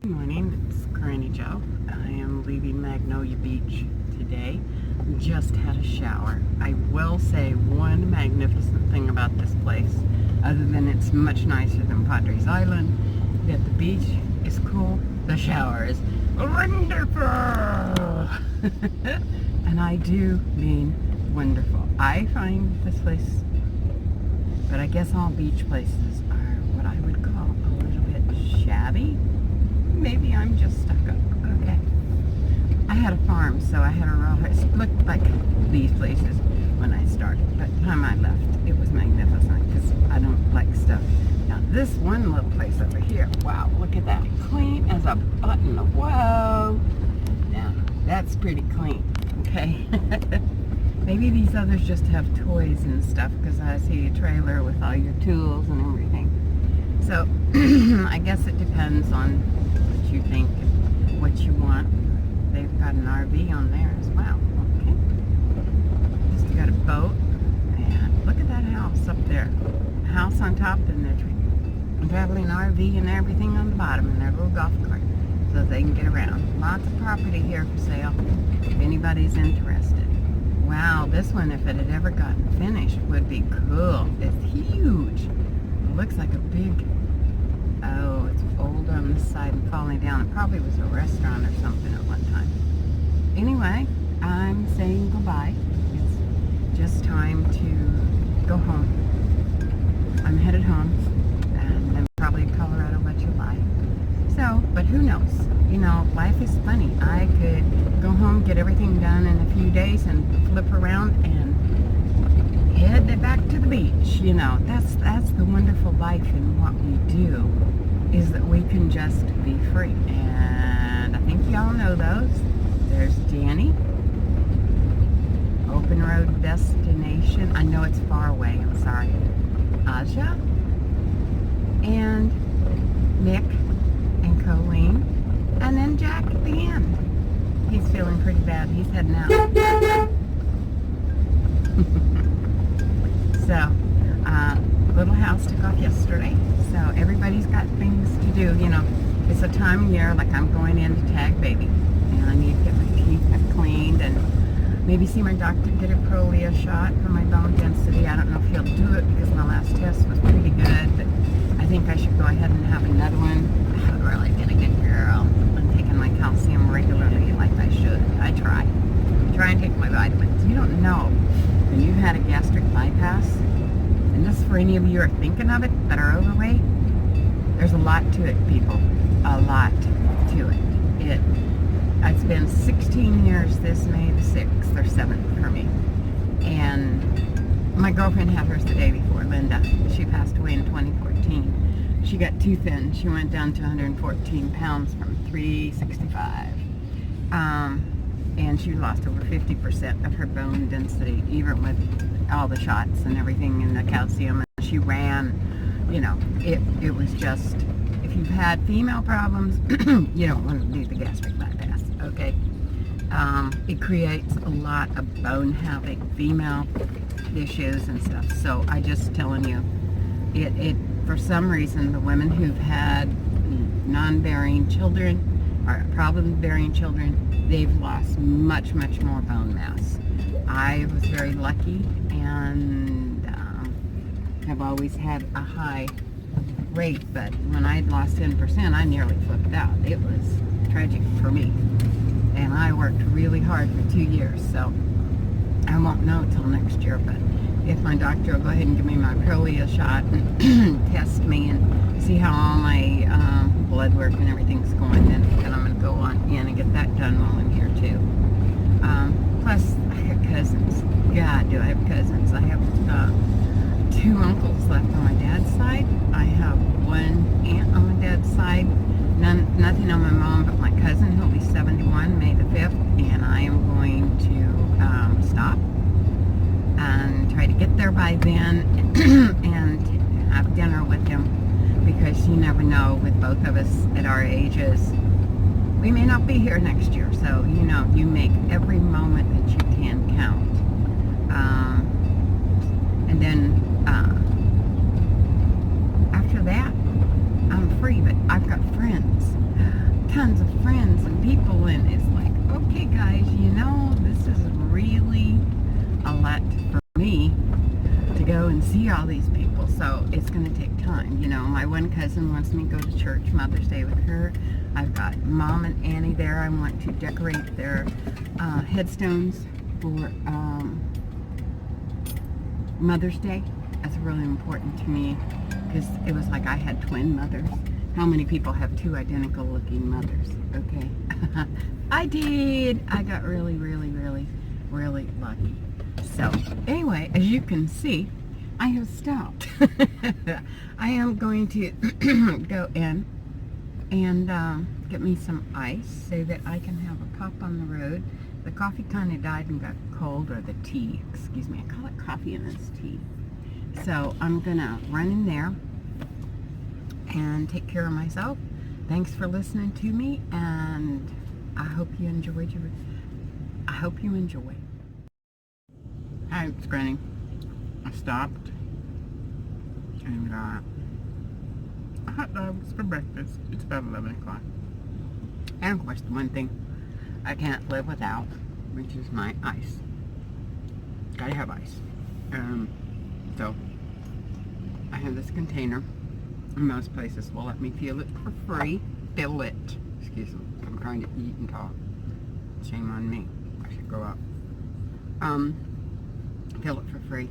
Good morning, it's Granny Joe. I am leaving Magnolia Beach today. Just had a shower. I will say one magnificent thing about this place, other than it's much nicer than Padres Island, that the beach is cool, the shower is wonderful. And I do mean wonderful. I find this place, but I guess all beach places are what I would call a little bit shabby. Maybe I'm just stuck up. Okay. I had a farm, so I had a raw. It looked like these places when I started, but by the time I left, it was magnificent because I don't like stuff. Now, this one little place over here, wow, look at that. Clean as a button. Whoa. Now, that's pretty clean, okay? Maybe these others just have toys and stuff because I see a trailer with all your tools and everything. So, I guess it depends on what you think, what you want. They've got an RV on there as well. Okay. Just got a boat, and look at that house up there. House on top, and they're traveling RV and everything on the bottom, and their little golf cart, so they can get around. Lots of property here for sale, if anybody's interested. Wow, this one, if it had ever gotten finished, would be cool. It's huge. It looks like a big, oh, it's old on this side and falling down. It probably was a restaurant or something at one time. Anyway, I'm saying goodbye. It's just time to go home. I'm headed home, and then probably Colorado, what July. So, but who knows? You know, life is funny. I could go home, get everything done in a few days, and flip around and head back to the beach. You know, that's the wonderful life in what we do, is that we can just be free. And I think y'all know those. There's Danny, Open Road Destination. I know it's far away, I'm sorry. Aja, and Nick, and Colleen, and then Jack at the end. He's feeling pretty bad. He's heading out. So, little house took off yesterday, so everybody's got things to do. You know, it's a time of year, like I'm going in to tag baby, and I need to get my teeth cleaned and maybe see my doctor, get a MAGNOLIA shot for my bone density. I don't know if he'll do it because my last test was pretty good, but I think I should go ahead and have another one. I would really been a good girl. I'm taking my calcium regularly like I should. I try and take my vitamins. You don't know when you've had a gastric bypass, and this for any of you who are thinking of it that are overweight, there's a lot to it, people. A lot to it. It's been 16 years this May the 6th or 7th for me. And my girlfriend had hers the day before, Linda. She passed away in 2014. She got too thin. She went down to 114 pounds from 365. And she lost over 50% of her bone density, even with all the shots and everything and the calcium. And she ran, you know, it was just, if you've had female problems, you don't want to do the gastric bypass, okay? It creates a lot of bone havoc, female issues and stuff. So I just telling you, it for some reason, the women who've had non-bearing children or problem-bearing children, they've lost much, much more bone mass. I was very lucky and have always had a high rate, but when I'd lost 10%, I nearly flipped out. It was tragic for me. And I worked really hard for 2 years, so I won't know till next year, but if my doctor will go ahead and give me my MAGNOLIA shot and test me and see how all my blood work and everything's going, then I'm going to go on in and get that done while I'm here too. Plus, I got cousins. God, do I have cousins. I have 2 uncles left on my dad's side. I have 1 aunt on my dad's side. Nothing on my mom but my cousin, who'll be 71 May the 5th, and I am going to stop and try to get there by then and have dinner with him, because you never know, with both of us at our ages, we may not be here next year. So, you know, you make every moment that you can count. And then after that, I'm free, but I've got friends lot for me to go and see all these people, so it's going to take time. You know, my one cousin wants me to go to church Mother's Day with her. I've got Mom and Annie there. I want to decorate their headstones for Mother's Day. That's really important to me because it was like I had twin mothers. How many people have two identical looking mothers? Okay. I did. I got really, really, really, really lucky. So anyway, as you can see, I have stopped. I am going to go in and get me some ice so that I can have a pop on the road. The coffee kind of died and got cold, or the tea, excuse me. I call it coffee and it's tea. So I'm gonna run in there and take care of myself. Thanks for listening to me, and I hope you enjoyed I hope you enjoy. Hi, it's Granny. I stopped and got hot dogs for breakfast. It's about 11 o'clock. And of course, the one thing I can't live without, which is my ice. Gotta have ice. So I have this container. Most places will let me fill it for free. Fill it. Excuse me. I'm trying to eat and talk. Shame on me. I should grow up. Fill it for free.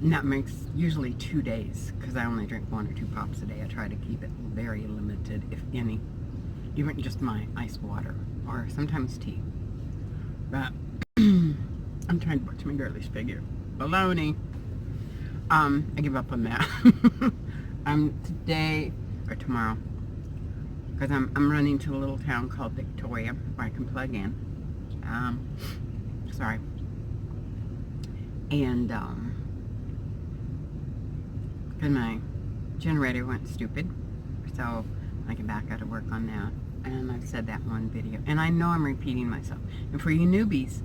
And that makes usually 2 days, because I only drink 1 or 2 pops a day. I try to keep it very limited, if any. Even just my ice water, or sometimes tea. But I'm trying to watch my girlish figure. Baloney. I give up on that. Today or tomorrow, because I'm running to a little town called Victoria where I can plug in. Sorry. And because my generator went stupid, so I can back out of work on that. And I've said that in one video, and I know I'm repeating myself. And for you newbies,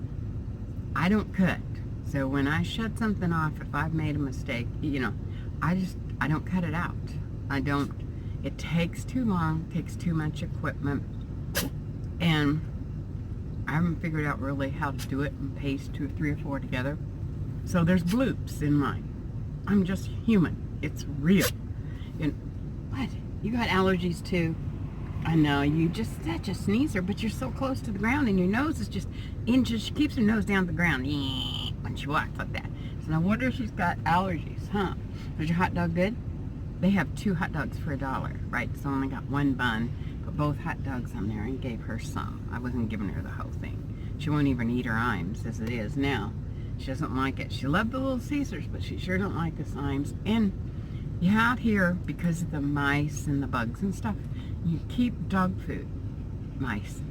I don't cut. So when I shut something off, if I've made a mistake, you know, I don't cut it out. I don't. It takes too long, takes too much equipment, and I haven't figured out really how to do it and paste 2 or 3 or 4 together. So there's bloops in mine. I'm just human. It's real. And what? You got allergies too? I know, you just such a sneezer, but you're so close to the ground and your nose is just inches. She keeps her nose down the ground when she walks like that. So no wonder she's got allergies, huh? Was your hot dog good? They have 2 hot dogs for $1, right? So I only got 1 bun, put both hot dogs on there and gave her some. I wasn't giving her the whole thing. She won't even eat her Imes as it is now. She doesn't like it. She loved the Little Caesars, but she sure don't like this Imes. And you out here, because of the mice and the bugs and stuff, you keep dog food. Mice.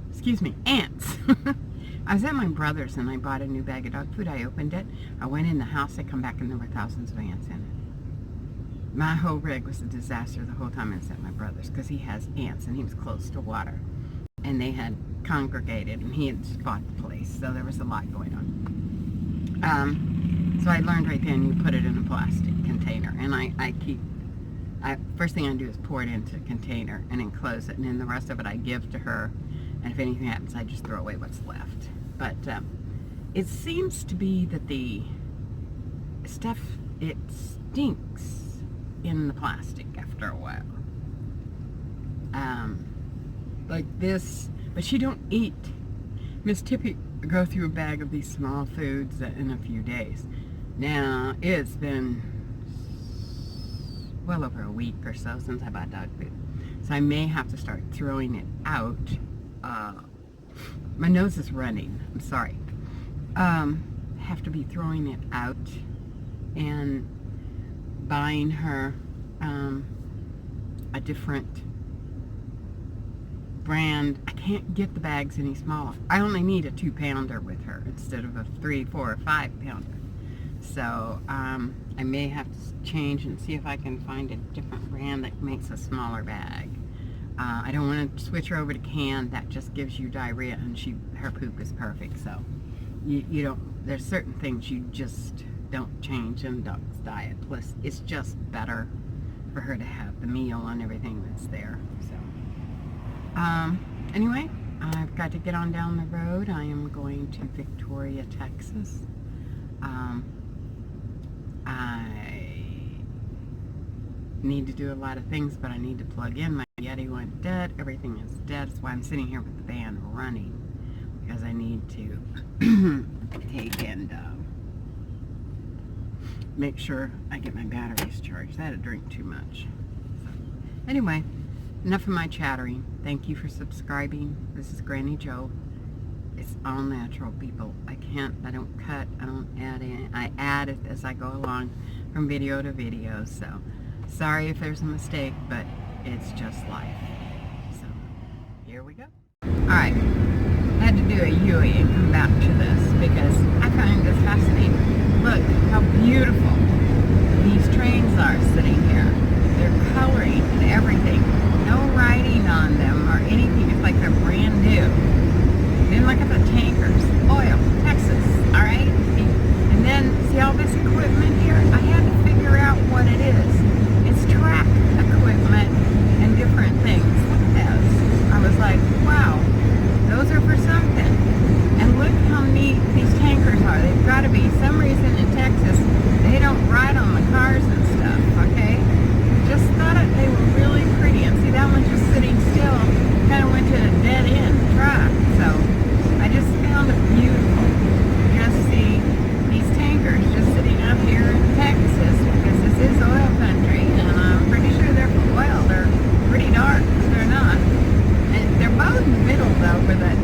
Excuse me, ants. I was at my brother's and I bought a new bag of dog food. I opened it. I went in the house. I come back and there were thousands of ants in it. My whole rig was a disaster the whole time I was at my brother's, because he has ants and he was close to water. And they had congregated and he had just bought the place. So there was a lot going on. So I learned right then, you put it in a plastic container. And first thing I do is pour it into a container and enclose it. And then the rest of it I give to her. And if anything happens, I just throw away what's left. But it seems to be that the stuff, it stinks in the plastic after a while. Like this, but she don't eat. Miss Tippy go through a bag of these small foods in a few days. Now, it's been well over a week or so since I bought dog food. So I may have to start throwing it out. My nose is running. I'm sorry. Have to be throwing it out and buying her a different brand. I can't get the bags any smaller. I only need a 2-pounder with her instead of a 3, 4, or 5-pounder. So I may have to change and see if I can find a different brand that makes a smaller bag. I don't want to switch her over to canned. That just gives you diarrhea, and her poop is perfect. So you don't. There's certain things you just don't change in the dog's diet. Plus, it's just better for her to have the meal and everything that's there. So anyway, I've got to get on down the road. I am going to Victoria, Texas. I need to do a lot of things, but I need to plug in. My Yeti went dead. Everything is dead. That's why I'm sitting here with the van running, because I need to take and make sure I get my batteries charged. I had to drink too much. So, anyway, enough of my chattering. Thank you for subscribing. This is Granny Joe. It's all natural, people. I don't cut, I don't add in. I add it as I go along from video to video. So, sorry if there's a mistake, but it's just life. So, here we go. Alright, I had to do a U-turn and come back to this because I find this fascinating. Look how beautiful these trains are sitting here. They're coloring and everything. No writing on them or anything. It's like they're brand new. Then look at the tankers. Oil, Texas, alright? And then, see all this equipment here? I had to figure out what it is. It's track equipment and different things. Look at this. I was like, wow, those are for something. And look how neat these tankers are. They've got to be, some reason in Texas, they don't ride on the cars and stuff, okay? Just thought they were really pretty. And see, that one's just sitting still. Kind of went to a dead end track. So I just found it beautiful. Just see these tankers just sitting up here in Texas, because this is oil country, and I'm pretty sure they're for oil. They're pretty dark, but they're not. And they're both in the middle, though, where that